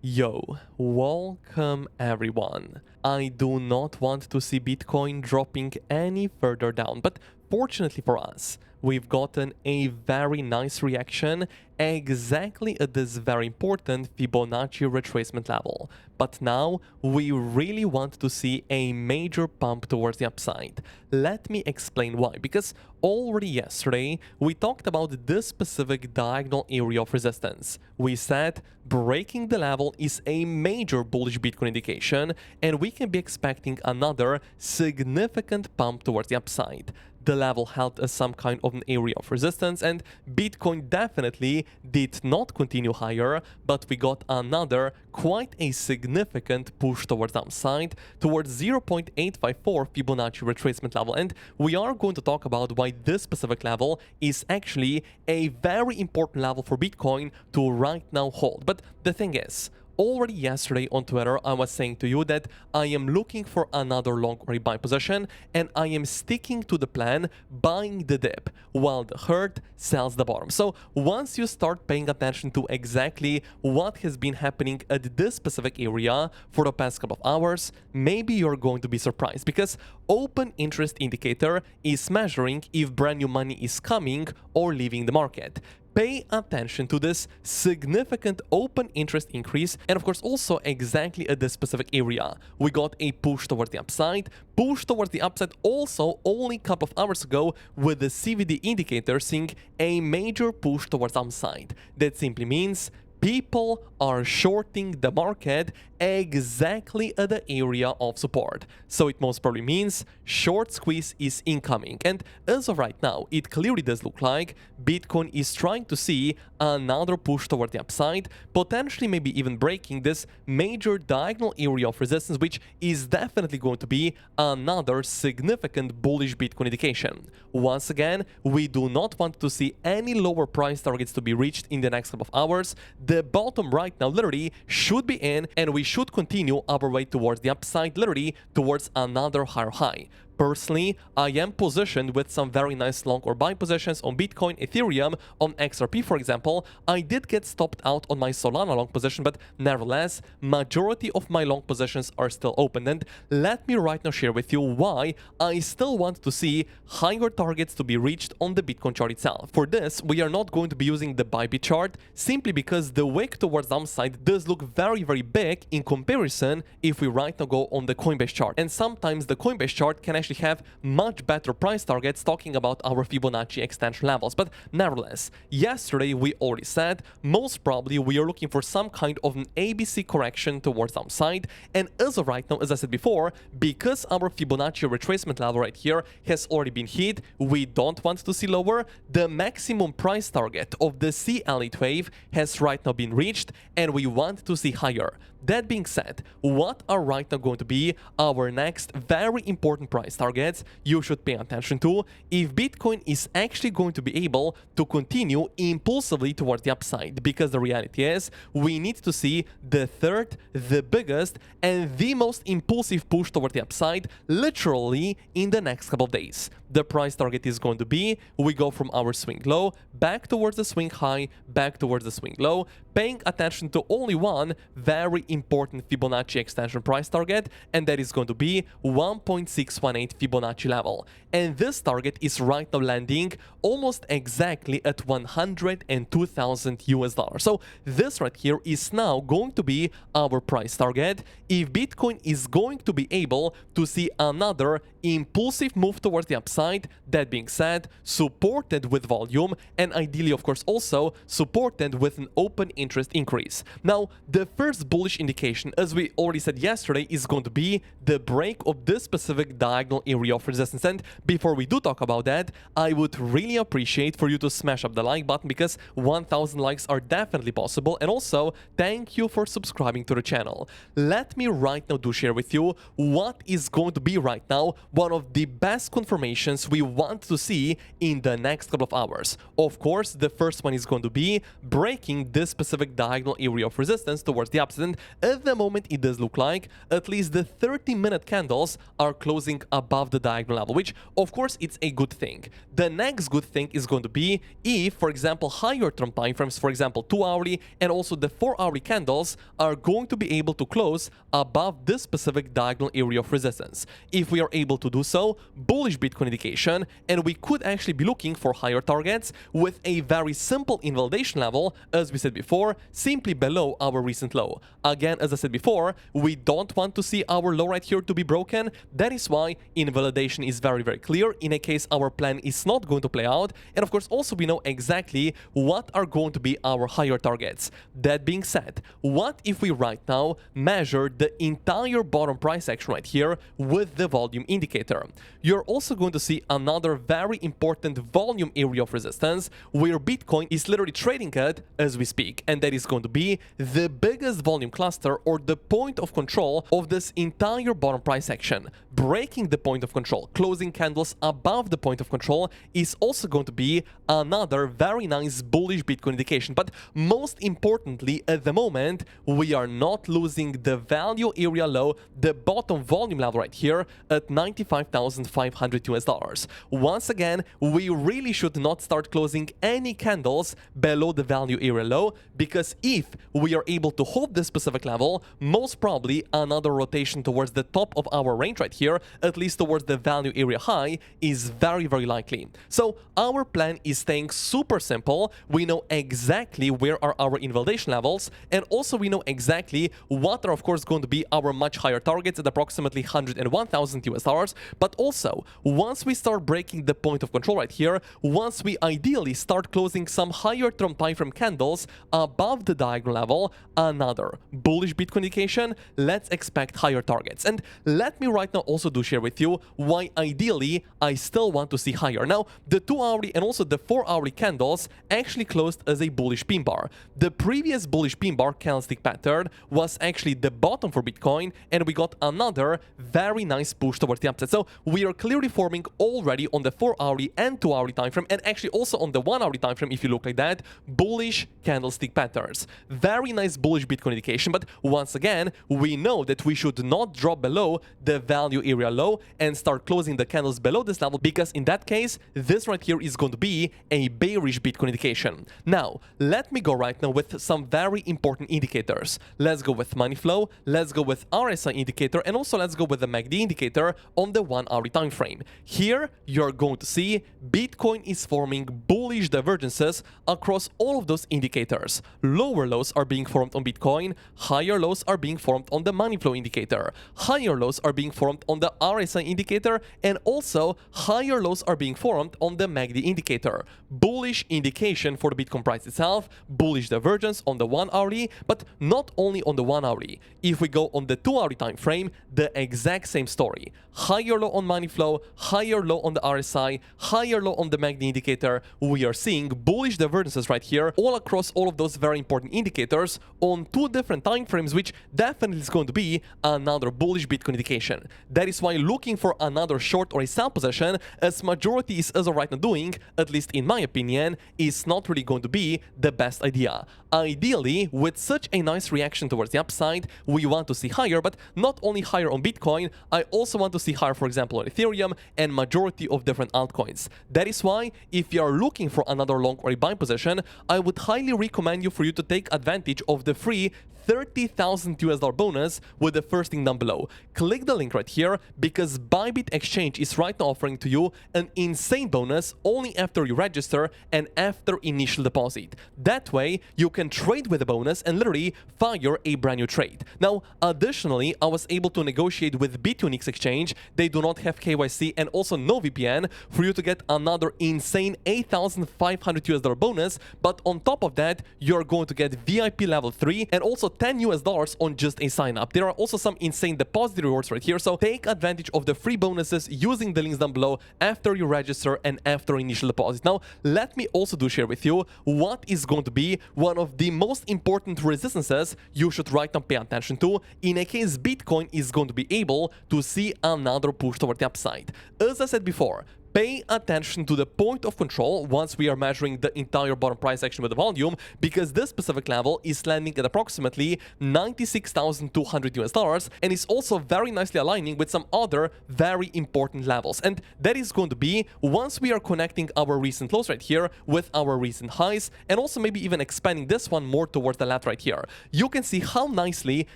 Yo, welcome everyone. I do not want to see Bitcoin dropping any further down, but fortunately for us, we've gotten a very nice reaction exactly at this very important Fibonacci retracement level. But now we really want to see a major pump towards the upside. Let me explain why. Because already yesterday we talked about this specific diagonal area of resistance. We said breaking the level is a major bullish Bitcoin indication, and we can be expecting another significant pump towards the upside. The level held as some kind of an area of resistance, and Bitcoin definitely did not continue higher, but we got another quite a significant push towards the upside, towards 0.854 Fibonacci retracement level. And we are going to talk about why this specific level is actually a very important level for Bitcoin to right now hold. But the thing is, already yesterday on Twitter, I was saying to you that I am looking for another long or buy position, and I am sticking to the plan, buying the dip, while the herd sells the bottom. So once you start paying attention to exactly what has been happening at this specific area for the past couple of hours, maybe you're going to be surprised, because open interest indicator is measuring if brand new money is coming or leaving the market. Pay attention to this significant open interest increase, and of course also exactly at this specific area. We got a push towards the upside, also only a couple of hours ago with the CVD indicator seeing a major push towards upside. That simply means people are shorting the market exactly at the area of support. So it most probably means short squeeze is incoming. And as of right now, it clearly does look like Bitcoin is trying to see another push toward the upside, potentially maybe even breaking this major diagonal area of resistance, which is definitely going to be another significant bullish Bitcoin indication. Once again, we do not want to see any lower price targets to be reached in the next couple of hours. The bottom right now literally should be in, and we should continue our way towards the upside, literally towards another higher high. Personally, I am positioned with some very nice long or buy positions on Bitcoin, Ethereum, on XRP for example. I did get stopped out on my Solana long position, but nevertheless, majority of my long positions are still open. And let me right now share with you why I still want to see higher targets to be reached on the Bitcoin chart itself. For this, we are not going to be using the Bybit chart, simply because the wick towards the upside does look very, very big in comparison if we right now go on the Coinbase chart. And sometimes the Coinbase chart can actually have much better price targets talking about our Fibonacci extension levels. But nevertheless, yesterday we already said most probably we are looking for some kind of an ABC correction towards the upside. And as of right now, as I said before, because our Fibonacci retracement level right here has already been hit, we don't want to see lower. The maximum price target of the C Elite wave has right now been reached, and we want to see higher. That being said, what are right now going to be our next very important price targets you should pay attention to if Bitcoin is actually going to be able to continue impulsively towards the upside? Because the reality is we need to see the third, the biggest, and the most impulsive push toward the upside literally in the next couple of days. The price target is going to be, we go from our swing low back towards the swing high, back towards the swing low, paying attention to only one very important Fibonacci extension price target, and that is going to be 1.618 Fibonacci level. And this target is right now landing almost exactly at 102,000 US dollars. So this right here is now going to be our price target if Bitcoin is going to be able to see another impulsive move towards the upside. That being said, supported with volume, and ideally of course also supported with an open interest increase. Now the first bullish indication, as we already said yesterday, is going to be the break of this specific diagonal area of resistance. And before we do talk about that, I would really appreciate for you to smash up the like button, because 1000 likes are definitely possible. And also thank you for subscribing to the channel. Let me right now do share with you what is going to be right now one of the best confirmations we want to see in the next couple of hours. Of course, the first one is going to be breaking this specific specific diagonal area of resistance towards the upside. And at the moment, it does look like at least the 30-minute candles are closing above the diagonal level, which of course it's a good thing. The next good thing is going to be if, for example, higher term time frames, for example 2-hourly and also the 4-hourly candles are going to be able to close above this specific diagonal area of resistance. If we are able to do so, bullish Bitcoin indication, and we could actually be looking for higher targets with a very simple invalidation level, as we said before, simply below our recent low. Again, as I said before, we don't want to see our low right here to be broken. That is why invalidation is very, very clear in a case our plan is not going to play out. And of course, also we know exactly what are going to be our higher targets. That being said, what if we right now measure the entire bottom price action right here with the volume indicator? You're also going to see another very important volume area of resistance where Bitcoin is literally trading at as we speak, and that is going to be the biggest volume cluster or the point of control of this entire bottom price action. Breaking the point of control, closing candles above the point of control, is also going to be another very nice bullish Bitcoin indication. But most importantly, at the moment, we are not losing the value area low, the bottom volume level right here at 95,500 US dollars. Once again, we really should not start closing any candles below the value area low, because if we are able to hold this specific level, most probably another rotation towards the top of our range right here, at least towards the value area high, is very, very likely. So our plan is staying super simple. We know exactly where are our invalidation levels, and also we know exactly what are of course going to be our much higher targets at approximately 101,000 US dollars. But also, once we start breaking the point of control right here, once we ideally start closing some higher term time frame candles above the diagonal level, another bullish Bitcoin indication, let's expect higher targets. And let me right now also do share with you why ideally I still want to see higher. Now, the 2-hourly and also the 4-hourly candles actually closed as a bullish pin bar. The previous bullish pin bar candlestick pattern was actually the bottom for Bitcoin, and we got another very nice push towards the upside. So we are clearly forming already on the 4-hourly and 2-hourly time frame, and actually also on the 1-hourly time frame, if you look like that, bullish candlestick patterns. Very nice bullish Bitcoin indication, but once again, we know that we should not drop below the value area low and start closing the candles below this level, because in that case, this right here is going to be a bearish Bitcoin indication. Now, let me go right now with some very important indicators. Let's go with money flow, let's go with RSI indicator, and also let's go with the MACD indicator on the 1-hourly time frame. Here, you're going to see Bitcoin is forming bullish divergences across all of those indicators. Lower lows are being formed on Bitcoin, higher lows are being formed on the money flow indicator, higher lows are being formed on the RSI indicator, and also higher lows are being formed on the MACD indicator. Bullish indication for the Bitcoin price itself, bullish divergence on the 1-hourly, but not only on the 1-hourly. If we go on the 2-hourly time frame, the exact same story. Higher low on money flow, higher low on the RSI, higher low on the MACD indicator. We are seeing bullish divergences right here all across all of those very important indicators on 2 different time frames, which definitely is going to be another bullish Bitcoin indication. That is why looking for another short or a sell position, as majority is as of right now doing, at least in my opinion, is not really going to be the best idea. Ideally, with such a nice reaction towards the upside, we want to see higher, but not only higher on Bitcoin, I also want to see higher, for example, on Ethereum and majority of different altcoins. That is why, if you are looking for another long or a buy position, I would highly recommend you for you to take advantage of the free 30,000 US dollar bonus with the first link down below. Click the link right here, because Bybit Exchange is right now offering to you an insane bonus only after you register and after initial deposit. That way, you can trade with the bonus and literally fire a brand new trade. Now, additionally, I was able to negotiate with Bitunix Exchange. They do not have KYC and also no VPN for you to get another insane 8,500 US dollar bonus. But on top of that, you're going to get VIP level 3 and also 10 US dollars on just a sign up. There are also some insane deposit rewards right here, so take advantage of the free bonuses using the links down below after you register and after initial deposit. Now, let me also do share with you what is going to be one of the most important resistances you should right now pay attention to in a case Bitcoin is going to be able to see another push toward the upside. As I said before, Pay attention to the point of control once we are measuring the entire bottom price action with the volume, because this specific level is landing at approximately 96,200 US dollars, and is also very nicely aligning with some other very important levels. And that is going to be once we are connecting our recent lows right here with our recent highs, and also maybe even expanding this one more towards the left right here. You can see how nicely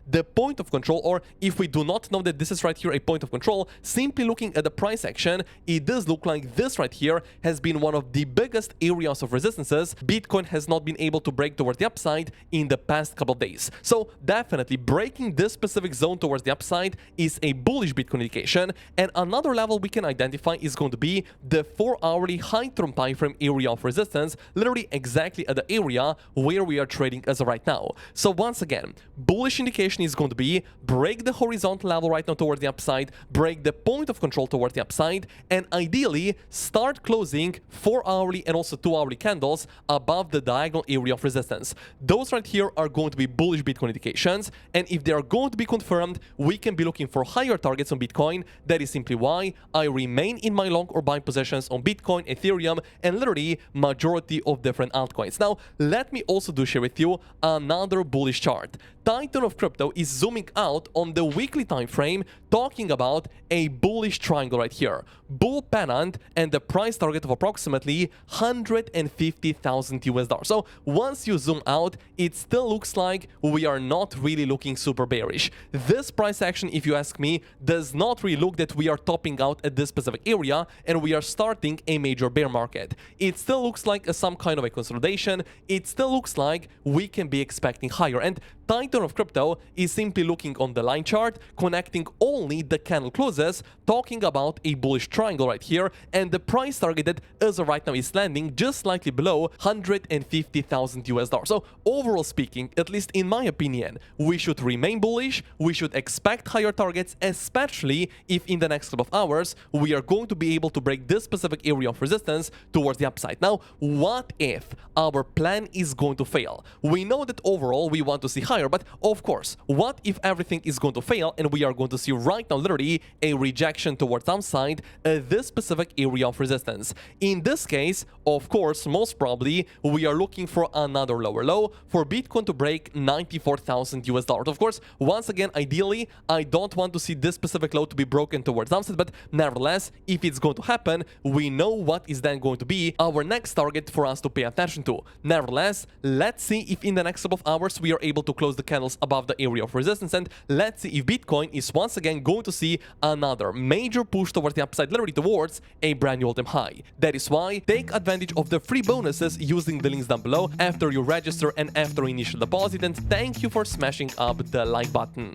the point of control, or if we do not know that this is right here a point of control, simply looking at the price action, it does look like this right here has been one of the biggest areas of resistances Bitcoin has not been able to break towards the upside in the past couple of days. So definitely breaking this specific zone towards the upside is a bullish Bitcoin indication. And another level we can identify is going to be the 4-hourly high-term time frame area of resistance, literally exactly at the area where we are trading as of right now. So once again, bullish indication is going to be break the horizontal level right now towards the upside, break the point of control towards the upside, and ideally start closing 4-hourly and also 2-hourly candles above the diagonal area of resistance. Those right here are going to be bullish Bitcoin indications, and if they are going to be confirmed, we can be looking for higher targets on Bitcoin. That is simply why I remain in my long or buy positions on Bitcoin, Ethereum, and literally majority of different altcoins. Now, let me also share with you another bullish chart. Titan of Crypto is zooming out on the weekly time frame, talking about a bullish triangle right here. Bull pennant and the price target of approximately 150,000 US dollars. So once you zoom out, it still looks like we are not really looking super bearish. This price action, if you ask me, does not really look that we are topping out at this specific area and we are starting a major bear market. It still looks like some kind of a consolidation. It still looks like we can be expecting higher. And Titan of Crypto is simply looking on the line chart, connecting only the candle closes, talking about a bullish triangle right here, and the price target that as of right now is landing just slightly below 150,000 US dollars. So overall speaking, at least in my opinion, we should remain bullish. We should expect higher targets, especially if in the next couple of hours we are going to be able to break this specific area of resistance towards the upside. Now, what if our plan is going to fail? We know that overall we want to see higher, but of course, what if everything is going to fail and we are going to see right now literally a rejection towards downside at this specific area of resistance? In this case, of course, most probably we are looking for another lower low for Bitcoin to break 94,000 US dollars. Of course, once again, ideally, I don't want to see this specific low to be broken towards downside, but nevertheless, if it's going to happen, we know what is then going to be our next target for us to pay attention to. Nevertheless, let's see if in the next couple of hours we are able to close the candles above the area of resistance, and let's see if Bitcoin is once again going to see another major push towards the upside, literally towards a brand new all-time high. That is why take advantage of the free bonuses using the links down below after you register and after initial deposit, and thank you for smashing up the like button.